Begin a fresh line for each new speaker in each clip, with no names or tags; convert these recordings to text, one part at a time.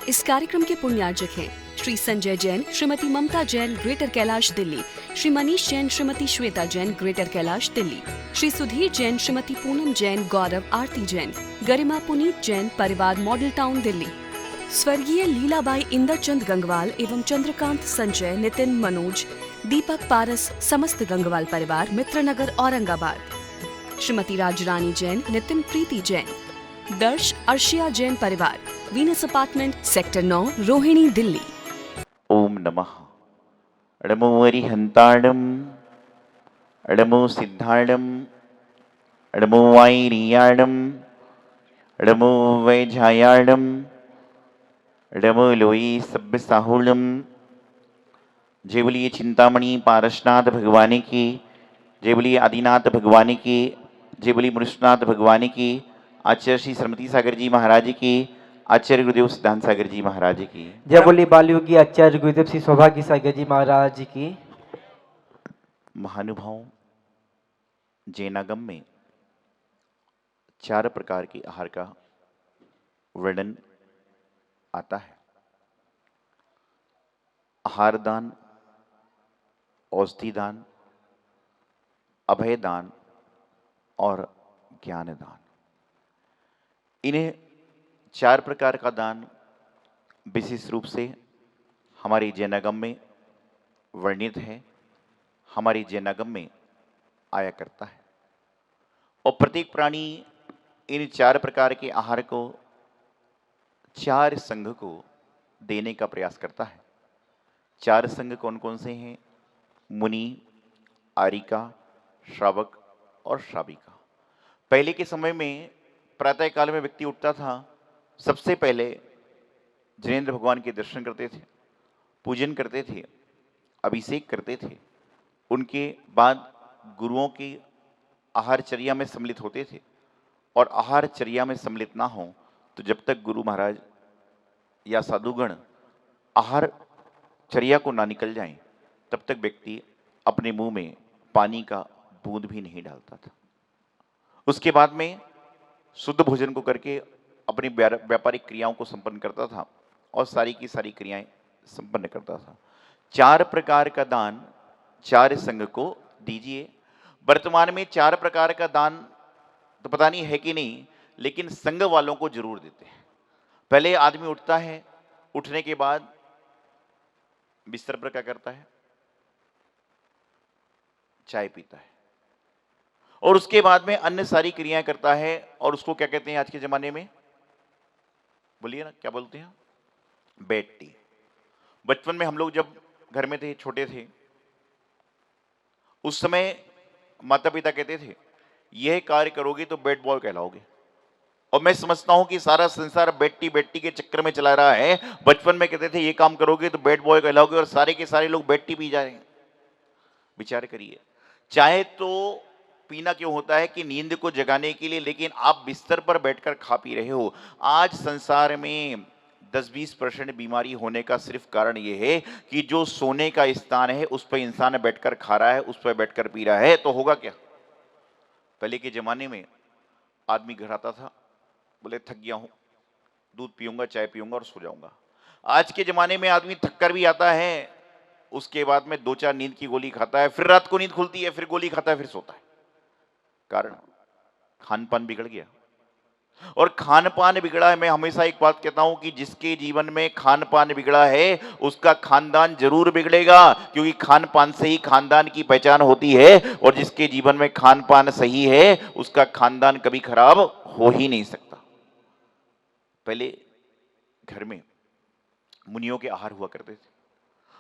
इस कार्यक्रम के पुण्यार्जक हैं श्री संजय जैन, श्रीमती ममता जैन, ग्रेटर कैलाश दिल्ली, श्री मनीष जैन, श्रीमती श्वेता जैन, ग्रेटर कैलाश दिल्ली, श्री सुधीर जैन, श्रीमती पूनम जैन, गौरव आरती जैन, गरिमा पुनीत जैन, परिवार मॉडल टाउन दिल्ली, स्वर्गीय लीलाबाई इंदरचंद गंगवाल एवं चंद्रकांत संजय, नितिन मनोज, दीपक पारस, समस्त गंगवाल परिवार, मित्रनगर औरंगाबाद, श्रीमती राजरानी जैन, नितिन प्रीति जैन, दर्श अर्शिया जैन परिवार, Venus apartment, sector 9, Rohini, Delhi.
ओम नमः। अडमो वरिहंताडम, अडमो सिद्धाडम, अडमो वाईरियाडम, अडमो वैझायाडम, अडमो लोई सभ्य साहुलम। जय बोलिए चिंतामणि पारसनाथ भगवान की, जय बोलिए आदिनाथ भगवान की, जय बोलिए मनुष्यनाथ भगवान की, आचार्य श्री श्रीमती सागर जी महाराज की, आचार्य गुरुदेव सिद्धांत सागर जी महाराज की,
जय बोली बालयोगी आचार्य गुरुदेव श्री सौभाग्य सागर जी महाराज की।
महानुभाव, जैनागम में 4 प्रकार के आहार का वर्णन आता है। आहार दान, औषधि दान, अभय दान और ज्ञान दान। इन्हें 4 प्रकार का दान विशेष रूप से हमारे जैनागम में वर्णित है, हमारे जैनागम में आया करता है। और प्रत्येक प्राणी इन 4 प्रकार के आहार को 4 संघ को देने का प्रयास करता है। 4 संघ कौन कौन से हैं? मुनि, आरिका, श्रावक और श्राविका। पहले के समय में प्रातः काल में व्यक्ति उठता था, सबसे पहले जिनेंद्र भगवान के दर्शन करते थे, पूजन करते थे, अभिषेक करते थे। उनके बाद गुरुओं की आहारचर्या में सम्मिलित होते थे, और आहारचर्या में सम्मिलित ना हो तो जब तक गुरु महाराज या साधुगण आहारचर्या को ना निकल जाएं, तब तक व्यक्ति अपने मुंह में पानी का बूंद भी नहीं डालता था। उसके बाद में शुद्ध भोजन को करके अपनी व्यापारिक क्रियाओं को संपन्न करता था और सारी की सारी क्रियाएं संपन्न करता था। 4 प्रकार का दान 4 संघ को दीजिए। वर्तमान में 4 प्रकार का दान तो पता नहीं है कि नहीं, लेकिन संघ वालों को जरूर देते हैं। पहले आदमी उठता है, उठने के बाद बिस्तर पर क्या करता है? चाय पीता है, और उसके बाद में अन्य सारी क्रियाएं करता है। और उसको क्या कहते हैं आज के जमाने में? बोलिए ना, क्या बोलते हैं? Bed tea. बचपन में हम लोग जब घर में थे, छोटे थे, उस समय माता पिता कहते थे यह कार्य करोगे तो बेड बॉय कहलाओगे। और मैं समझता हूं कि सारा संसार बेटी के चक्कर में चला रहा है। बचपन में कहते थे ये काम करोगे तो बेड बॉय कहलाओगे, और सारे के सारे लोग बेड टी पी जा रहे हैं। विचार करिए, चाहे तो पीना क्यों होता है कि नींद को जगाने के लिए, लेकिन आप बिस्तर पर बैठकर खा पी रहे हो। आज संसार में 10-20% बीमारी होने का सिर्फ कारण यह है कि जो सोने का स्थान है उस पर इंसान बैठकर खा रहा है, उस पर बैठकर पी रहा है। तो होगा क्या? पहले के जमाने में आदमी घर आता था, बोले थक गया हूं, दूध पीऊंगा, चाय पीऊंगा और सो जाऊंगा। आज के जमाने में आदमी थक कर भी आता है, उसके बाद में 2-4 नींद की गोली खाता है, फिर रात को नींद खुलती है, फिर गोली खाता है, फिर सोता है। कारण खान पान बिगड़ गया। और खान पान बिगड़ा है, मैं हमेशा एक बात कहता हूं कि जिसके जीवन में खान पान बिगड़ा है उसका खानदान जरूर बिगड़ेगा, क्योंकि खान पान से ही खानदान की पहचान होती है। और जिसके जीवन में खान पान सही है उसका खानदान कभी खराब हो ही नहीं सकता। पहले घर में मुनियों के आहार हुआ करते थे,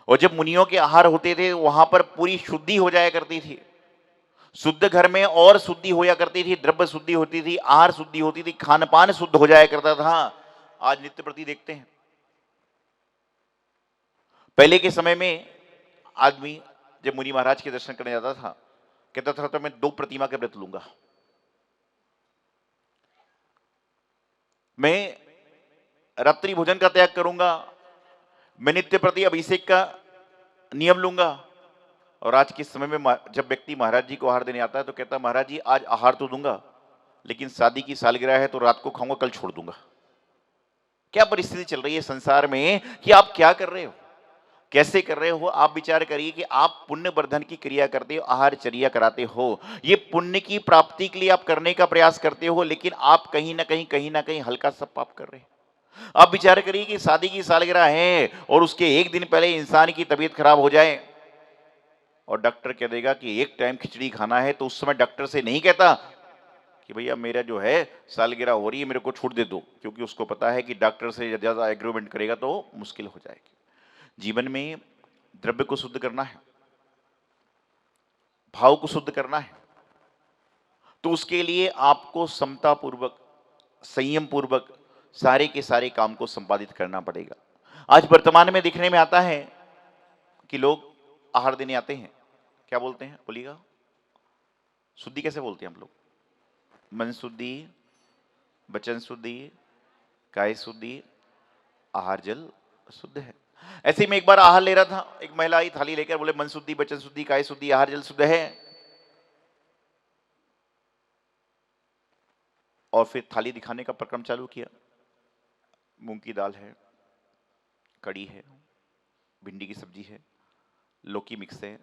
और जब मुनियों के आहार होते थे वहां पर पूरी शुद्धि हो जाया करती थी। शुद्ध घर में और शुद्धि होया करती थी, द्रव्य शुद्धि होती थी, आहार शुद्धि होती थी, खान पान शुद्ध हो जाया करता था। आज नित्य प्रति देखते हैं, पहले के समय में आदमी जब मुनि महाराज के दर्शन करने जाता था, कहता था तो मैं 2 प्रतिमा के व्रत लूंगा, मैं रात्रि भोजन का त्याग करूंगा, मैं नित्य प्रति अभिषेक का नियम लूंगा। और आज के समय में जब व्यक्ति महाराज जी को आहार देने आता है तो कहता है महाराज जी आज आहार तो दूंगा, लेकिन शादी की सालगिरह है तो रात को खाऊंगा, कल छोड़ दूंगा। क्या परिस्थिति चल रही है संसार में कि आप क्या कर रहे हो, कैसे कर रहे हो। आप विचार करिए कि आप पुण्य वर्धन की क्रिया करते हो, आहारचर्या कराते हो, ये पुण्य की प्राप्ति के लिए आप करने का प्रयास करते हो, लेकिन आप कहीं ना कहीं हल्का सा पाप कर रहे हैं। आप विचार करिए कि शादी की सालगिरह है और उसके एक दिन पहले इंसान की तबीयत खराब हो जाए और डॉक्टर कह देगा कि एक टाइम खिचड़ी खाना है, तो उस समय डॉक्टर से नहीं कहता कि भैया मेरा जो है सालगिरह हो रही है, मेरे को छूट दे दो, क्योंकि उसको पता है कि डॉक्टर से ज्यादा एग्रीमेंट करेगा तो मुश्किल हो जाएगी। जीवन में द्रव्य को शुद्ध करना है, भाव को शुद्ध करना है, तो उसके लिए आपको समता पूर्वक, संयम पूर्वक सारे के सारे काम को संपादित करना पड़ेगा। आज वर्तमान में दिखने में आता है कि लोग आहार देने आते हैं, क्या बोलते हैं बोलिएगा, शुद्धि कैसे बोलते हैं हम लोग, मन शुद्धि, वचन शुद्धि, काय शुद्धि, आहार जल शुद्ध है। ऐसे ही मैं एक बार आहार ले रहा था, एक महिला आई थाली लेकर, बोले मन शुद्धि, वचन शुद्धि, काय शुद्धि, आहार जल शुद्ध है। और फिर थाली दिखाने का प्रक्रम चालू किया। मूंग की दाल है, कड़ी है, भिंडी की सब्जी है, लौकी मिक्स है,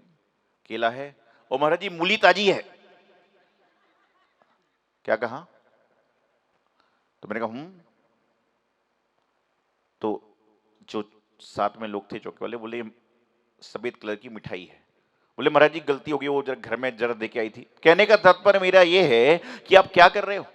केला है, और महाराज जी मूली ताजी है। क्या कहा? तो मैंने कहा तो जो साथ में लोग थे चौके वाले, बोले सफेद कलर की मिठाई है। बोले महाराज जी गलती हो गई, वो जरा घर में जरा दे के आई थी। कहने का तात्पर्य मेरा ये है कि आप क्या कर रहे हो,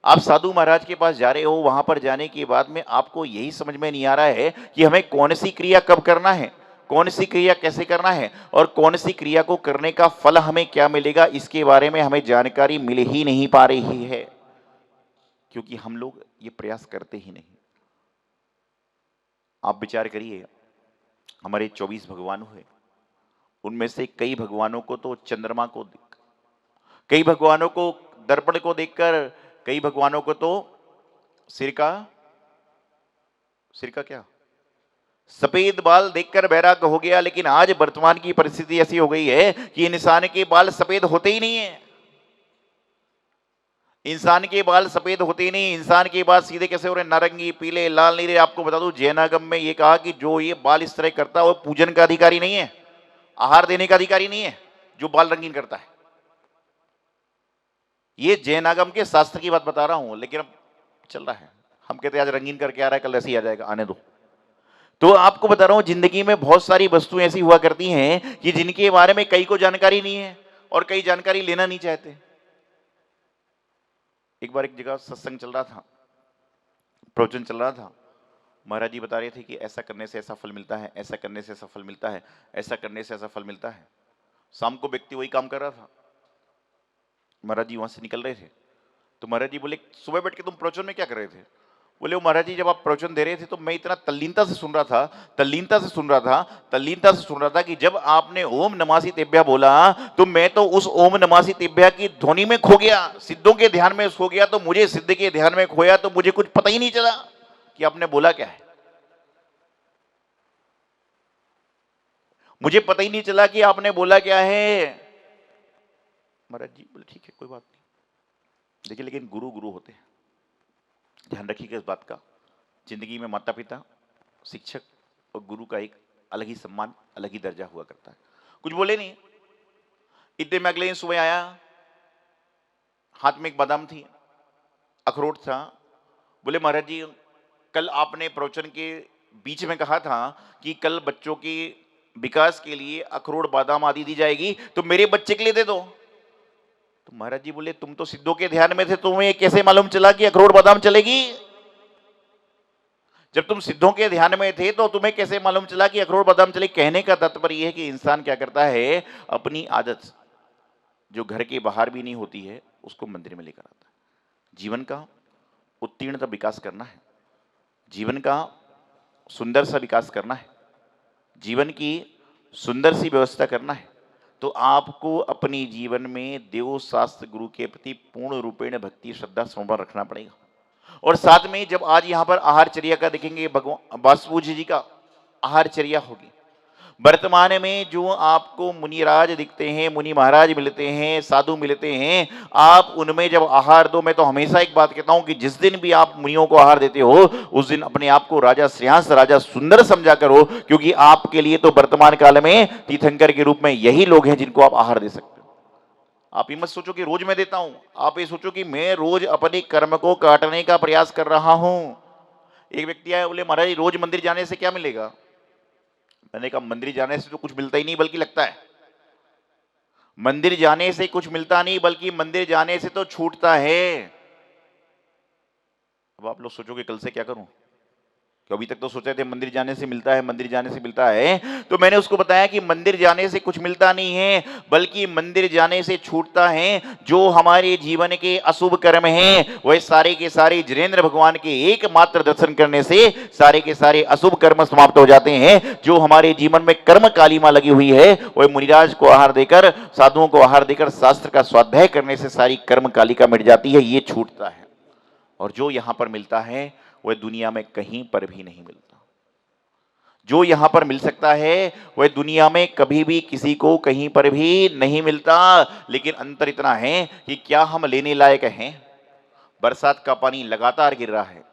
आप साधु महाराज के पास जा रहे हो, वहां पर जाने के बाद में आपको यही समझ में नहीं आ रहा है कि हमें कौन सी क्रिया कब करना है, कौन सी क्रिया कैसे करना है, और कौन सी क्रिया को करने का फल हमें क्या मिलेगा, इसके बारे में हमें जानकारी मिल ही नहीं पा रही है, क्योंकि हम लोग ये प्रयास करते ही नहीं। आप विचार करिए, हमारे 24 भगवान हुए, उनमें से कई भगवानों को तो चंद्रमा को देख, कई भगवानों को दर्पण को देखकर, कई भगवानों को तो सिर का क्या सफेद बाल देखकर वैराग्य हो गया। लेकिन आज वर्तमान की परिस्थिति ऐसी हो गई है कि इंसान के बाल सफेद होते ही नहीं है, इंसान के बाल सफेद होते ही नहीं, इंसान के बाल सीधे कैसे हो रहे, नारंगी, पीले, लाल, नीले। आपको बता दूं जैनागम में ये कहा कि जो ये बाल इस तरह करता है वो पूजन का अधिकारी नहीं है, आहार देने का अधिकारी नहीं है, जो बाल रंगीन करता है। ये जैनागम के शास्त्र की बात बता रहा हूं, लेकिन अब चल रहा है, हम कहते हैं आज रंगीन करके आ रहा है, कल ऐसे ही आ जाएगा, आने दो। तो आपको बता रहा हूं जिंदगी में बहुत सारी वस्तुएं ऐसी हुआ करती हैं कि जिनके बारे में कई को जानकारी नहीं है और कई जानकारी लेना नहीं चाहते। एक बार एक जगह सत्संग चल रहा था, प्रवचन चल रहा था, महाराज जी बता रहे थे कि ऐसा करने से ऐसा फल मिलता है, ऐसा करने से ऐसा फल मिलता है, ऐसा करने से ऐसा फल मिलता है। शाम को व्यक्ति वही काम कर रहा था, महाराज जी वहां से निकल रहे थे, तो महाराज जी बोले सुबह बैठ के तुम प्रवचन में क्या कर रहे थे? बोले वो महाराज जी जब आप प्रवचन दे रहे थे तो मैं इतना तल्लीनता से सुन रहा था कि जब आपने ओम नमासि तेभ्यः बोला तो मैं तो उस ओम नमासि तेभ्यः की ध्वनि में खो गया, सिद्धों के ध्यान में खो गया, तो मुझे सिद्ध के ध्यान में खोया, तो मुझे कुछ पता ही नहीं चला कि आपने बोला क्या है, मुझे पता ही नहीं चला कि आपने बोला क्या है। महाराज जी बोले ठीक है कोई बात नहीं, देखिए लेकिन गुरु गुरु होते हैं, ध्यान रखिएगा इस बात का। जिंदगी में माता पिता, शिक्षक और गुरु का एक अलग ही सम्मान, अलग ही दर्जा हुआ करता है। कुछ बोले नहीं, इतने में अगले दिन सुबह आया, हाथ में एक बादाम थी, अखरोट था। बोले महाराज जी कल आपने प्रवचन के बीच में कहा था कि कल बच्चों के विकास के लिए अखरोट बादाम आदि दी जाएगी, तो मेरे बच्चे के लिए दे दो। तो महाराज जी बोले तुम तो सिद्धों के ध्यान में थे, तुम्हें कैसे मालूम चला कि अखरोट बादाम चलेगी? जब तुम सिद्धों के ध्यान में थे तो तुम्हें कैसे मालूम चला कि अखरोट बादाम चलेगी? कहने का तात्पर्य यह है कि इंसान क्या करता है, अपनी आदत जो घर के बाहर भी नहीं होती है उसको मंदिर में लेकर आता है। जीवन का उत्तीर्णता विकास करना है, जीवन का सुंदर सा विकास करना है, जीवन की सुंदर सी व्यवस्था करना है, तो आपको अपने जीवन में देव शास्त्र गुरु के प्रति पूर्ण रूपेण भक्ति श्रद्धा समर्पण रखना पड़ेगा। और साथ में जब आज यहाँ पर आहारचर्या का देखेंगे, भगवान वासुपूज्य जी का आहारचर्या होगी, वर्तमान में जो आपको मुनिराज दिखते हैं, मुनि महाराज मिलते हैं, साधु मिलते हैं, आप उनमें जब आहार दो, मैं तो हमेशा एक बात कहता हूं कि जिस दिन भी आप मुनियों को आहार देते हो उस दिन अपने आप को राजा श्रेयांस, राजा सुंदर समझा करो, क्योंकि आपके लिए तो वर्तमान काल में तीर्थंकर के रूप में यही लोग हैं जिनको आप आहार दे सकते हो। आप ये मत सोचो कि रोज मैं देता हूं, आप ये सोचो कि मैं रोज अपने कर्म को काटने का प्रयास कर रहा हूं। एक व्यक्ति आया, बोले महाराज रोज मंदिर जाने से क्या मिलेगा? मैंने कहा मंदिर जाने से तो कुछ मिलता ही नहीं बल्कि लगता है। मंदिर जाने से कुछ मिलता नहीं बल्कि मंदिर जाने से तो छूटता है। अब आप लोग सोचोगे कल से क्या करूं, कि अभी तक तो सोच रहे थे मंदिर जाने से मिलता है, मंदिर जाने से मिलता है। तो मैंने उसको बताया कि मंदिर जाने से कुछ मिलता नहीं है बल्कि मंदिर जाने से छूटता है। जो हमारे जीवन के अशुभ कर्म हैं वह सारे के सारे जिनेंद्र भगवान के एकमात्र दर्शन करने से सारे के सारे अशुभ कर्म समाप्त हो जाते हैं। जो हमारे जीवन में कर्म कालिमा लगी हुई है वह मुनिराज को आहार देकर, साधुओं को आहार देकर, शास्त्र का स्वाध्याय करने से सारी कर्म कालिका मिट जाती है, ये छूटता है। और जो यहां पर मिलता है वह दुनिया में कहीं पर भी नहीं मिलता। जो यहां पर मिल सकता है वह दुनिया में कभी भी किसी को कहीं पर भी नहीं मिलता। लेकिन अंतर इतना है कि क्या हम लेने लायक हैं? बरसात का पानी लगातार गिर रहा है,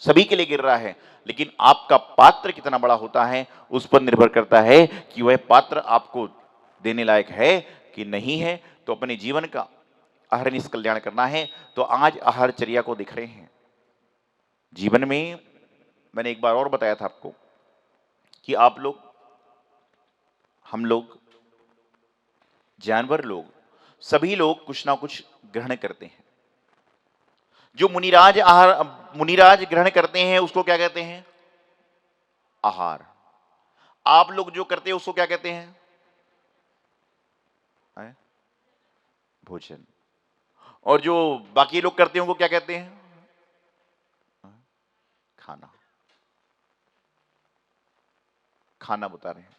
सभी के लिए गिर रहा है, लेकिन आपका पात्र कितना बड़ा होता है उस पर निर्भर करता है कि वह पात्र आपको देने लायक है कि नहीं है। तो अपने जीवन का अहरनिश कल्याण करना है तो आज आहारचर्या को दिख रहे हैं। जीवन में मैंने एक बार और बताया था आपको कि आप लोग, हम लोग, जानवर लोग, सभी लोग कुछ ना कुछ ग्रहण करते हैं। जो मुनिराज ग्रहण करते हैं उसको क्या कहते हैं? आहार। आप लोग जो करते हैं उसको क्या कहते हैं? भोजन। और जो बाकी लोग करते हैं उनको क्या कहते हैं? खाना। खाना बता रहे हैं,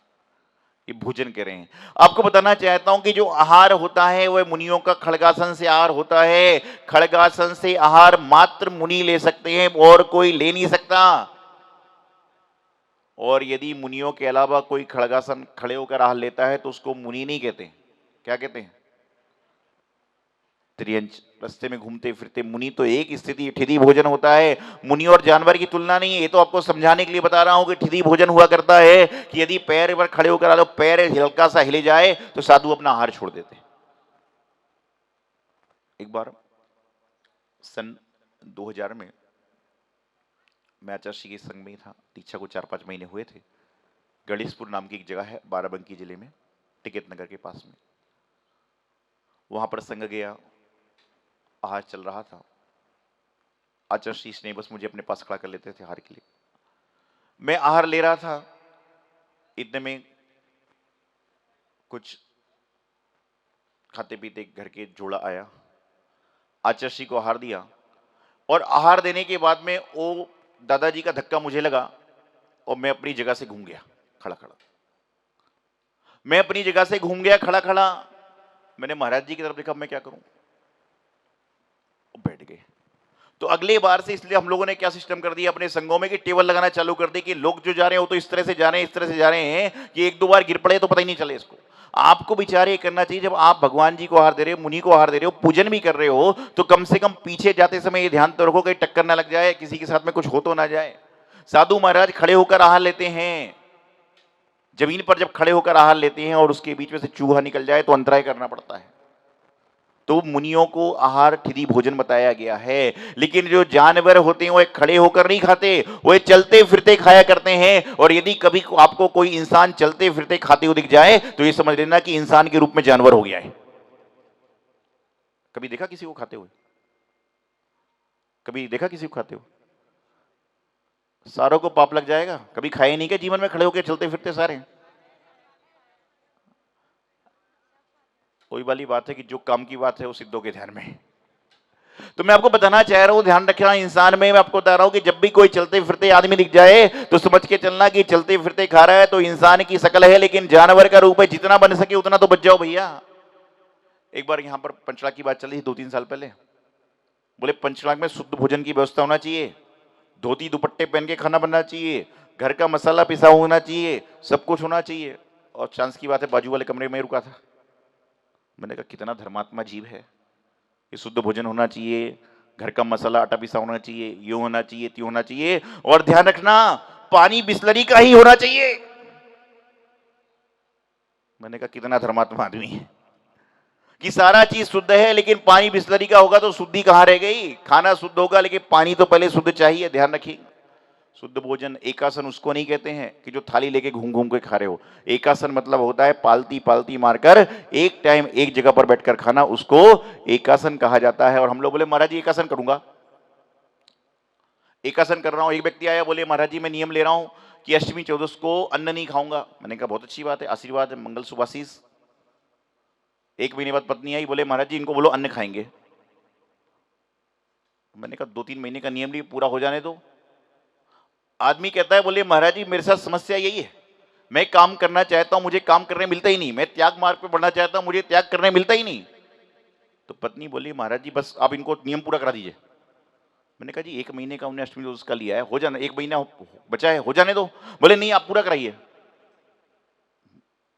ये भोजन कह रहे हैं। आपको बताना चाहता हूं कि जो आहार होता है वह मुनियों का खड़गासन से आहार होता है। खड़गासन से आहार मात्र मुनि ले सकते हैं और कोई ले नहीं सकता। और यदि मुनियों के अलावा कोई खड़गासन खड़े होकर आहार लेता है तो उसको मुनि नहीं कहते, क्या कहते हैं? त्रियंच। रास्ते में घूमते फिरते मुनि तो एक स्थिति ठिदी भोजन होता है, मुनि और जानवर की तुलना नहीं है। ये तो आपको समझाने के लिए बता रहा हूं कि ठिदी भोजन हुआ करता है कि यदि पैर पर खड़े होकर आ पैर हल्का सा हिले जाए तो साधु अपना आहार छोड़ देते। एक बार सन 2000 में मैं आचार्य के संग में था, दीक्षा को 4-5 महीने हुए थे। गणेशपुर नाम की एक जगह है बाराबंकी जिले में, टिकैत नगर के पास में। वहां पर संग गया, आहार चल रहा था। आचार्य ने बस मुझे अपने पास खड़ा कर लेते थे आहार के लिए। मैं आहार ले रहा था, इतने में कुछ खाते पीते घर के जोड़ा आया, आचार्य को आहार दिया और आहार देने के बाद में वो दादाजी का धक्का मुझे लगा और मैं अपनी जगह से घूम गया खड़ा खड़ा। मैं अपनी जगह से घूम गया खड़ा खड़ा। मैंने महाराज जी की तरफ देखा, मैं क्या करूं? बैठ गए। तो अगले बार से इसलिए हम लोगों ने क्या सिस्टम कर दिया अपने संघों में कि टेबल लगाना चालू कर दी कि लोग जो जा रहे हैं वो तो इस तरह से जा रहे हैं, इस तरह से जा रहे हैं कि एक दो बार गिर पड़े तो पता ही नहीं चले इसको। आपको विचार करना चाहिए, जब आप भगवान जी को आहार दे रहे हो, मुनि को आहार दे रहे हो, पूजन भी कर रहे हो, तो कम से कम पीछे जाते समय ये ध्यान तो रखो कहीं टक्कर ना लग जाए, किसी के साथ में कुछ हो तो ना जाए। साधु महाराज खड़े होकर आहार लेते हैं, जमीन पर जब खड़े होकर आहार लेते हैं और उसके बीच में से चूहा निकल जाए तो अंतराय करना पड़ता है। तो मुनियों को आहार ठिदी भोजन बताया गया है। लेकिन जो जानवर होते हैं वो खड़े होकर नहीं खाते, वो चलते फिरते खाया करते हैं। और यदि कभी आपको कोई इंसान चलते फिरते खाते हुए दिख जाए तो ये समझ लेना कि इंसान के रूप में जानवर हो गया है। कभी देखा किसी को खाते हुए? कभी देखा किसी को खाते हुए? सारों को पाप लग जाएगा। कभी खाए नहीं क्या जीवन में खड़े होकर चलते फिरते सारे? वही वाली बात है कि जो काम की बात है वो सिद्धों के ध्यान में है। तो मैं आपको बताना चाह रहा हूं, ध्यान रखना इंसान में। मैं आपको बता रहा हूं कि जब भी कोई चलते फिरते आदमी दिख जाए तो समझ के चलना कि चलते फिरते खा रहा है तो इंसान की शकल है, लेकिन जानवर का रूप है। जितना बन सके उतना तो बच जाओ भैया। एक बार यहां पर पंचड़ा की बात चली 2-3 साल पहले। बोले पंचड़ा में शुद्ध भोजन की व्यवस्था होना चाहिए, धोती दुपट्टे पहन के खाना बनना चाहिए, घर का मसाला पिसा होना चाहिए, सब कुछ होना चाहिए। और चांस की बात है बाजू वाले कमरे में रुका था। मैंने कहा कितना धर्मात्मा जीव है, ये शुद्ध भोजन होना चाहिए, घर का मसाला आटा पिसा होना चाहिए, ये होना चाहिए, त्यों होना चाहिए, और ध्यान रखना पानी बिस्लरी का ही होना चाहिए। मैंने कहा कितना धर्मात्मा आदमी है कि सारा चीज शुद्ध है लेकिन पानी बिस्लरी का होगा तो शुद्धि कहां रह गई। खाना शुद्ध होगा लेकिन पानी तो पहले शुद्ध चाहिए। ध्यान रखिए, शुद्ध भोजन एकासन उसको नहीं कहते हैं कि जो थाली लेके घूम घूम के खा रहे हो। एकासन मतलब होता है पालती पालती मारकर एक टाइम एक जगह पर बैठकर खाना, उसको एकासन कहा जाता है। और हम लोग बोले महाराज जी एकासन करूंगा, एकासन कर रहा हूं। एक व्यक्ति आया, बोले महाराज जी मैं नियम ले रहा हूं कि अष्टमी चौदस को अन्न नहीं खाऊंगा। मैंने कहा बहुत अच्छी बात है, आशीर्वाद है, मंगल सुभाशीष। एक महीने बाद पत्नी आई, बोले महाराज जी इनको बोलो अन्न खाएंगे। मैंने कहा 2-3 महीने का नियम लिए पूरा हो जाने दो। आदमी कहता है, बोले महाराज जी मेरे साथ समस्या यही है, मैं काम करना चाहता हूं मुझे काम करने मिलता ही नहीं, मैं त्याग मार्ग पे बढ़ना चाहता हूं मुझे त्याग करने मिलता ही नहीं। तो पत्नी बोली महाराज जी बस आप इनको नियम पूरा करा दीजिए। मैंने कहा जी 1 महीने का उन्हें अष्टमी चौदस का लिया है, हो जाना, 1 महीना बचा है, हो जाने दो। बोले नहीं आप पूरा कराइए।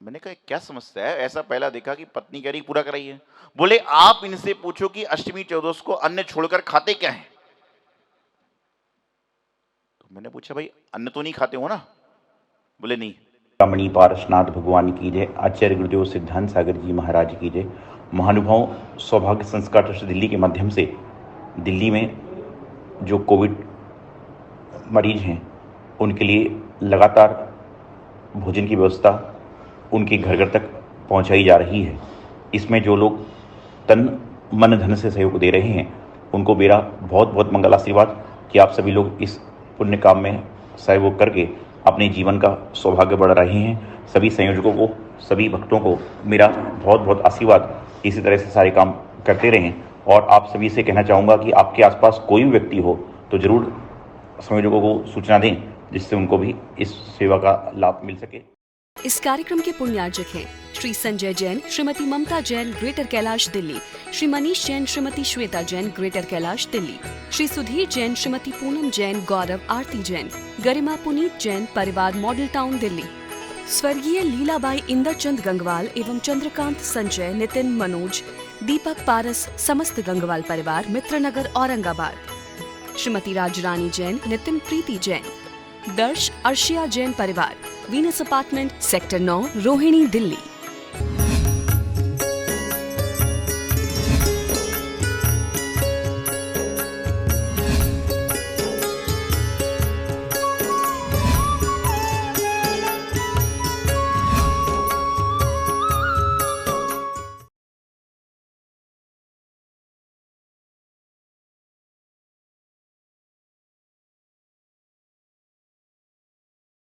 मैंने कहा क्या समस्या है, ऐसा पहला देखा कि पत्नी कह रही पूरा कराइए। बोले आप इनसे पूछो कि अष्टमी चौदस को अन्न छोड़कर खाते क्या है। तो मैंने पूछा भाई अन्न तो नहीं खाते हो ना। बोले नहीं।
रमणी पारसनाथ भगवान की जय, आचार्य गुरुदेव सिद्धांत सागर जी महाराज की जय। महानुभाव सौभाग्य संस्कार ट्रस्ट दिल्ली के माध्यम से दिल्ली में जो कोविड मरीज हैं उनके लिए लगातार भोजन की व्यवस्था उनके घर घर तक पहुंचाई जा रही है। इसमें जो लोग तन मन धन से सहयोग दे रहे हैं उनको मेरा बहुत बहुत मंगल आशीर्वाद कि आप सभी लोग इस पुण्य काम में सहयोग करके अपने जीवन का सौभाग्य बढ़ा रहे हैं। सभी संयोजकों को, सभी भक्तों को मेरा बहुत बहुत आशीर्वाद, इसी तरह से सारे काम करते रहें। और आप सभी से कहना चाहूँगा कि आपके आसपास कोई भी व्यक्ति हो तो जरूर संयोजकों को सूचना दें, जिससे उनको भी इस सेवा का लाभ मिल सके।
इस कार्यक्रम के पुण्यार्जक हैं श्री संजय जैन, श्रीमती ममता जैन, ग्रेटर कैलाश दिल्ली, श्री मनीष जैन, श्रीमती श्वेता जैन, ग्रेटर कैलाश दिल्ली, श्री सुधीर जैन, श्रीमती पूनम जैन, गौरव आरती जैन, गरिमा पुनीत जैन, परिवार मॉडल टाउन दिल्ली, स्वर्गीय लीलाबाई इंदरचंद गंगवाल एवं चंद्रकांत संजय, नितिन मनोज, दीपक पारस, समस्त गंगवाल परिवार, मित्रनगर औरंगाबाद, श्रीमती राजरानी जैन, नितिन प्रीति जैन, दर्श अर्शिया जैन परिवार, Venus apartment, sector 9, Rohini Delhi.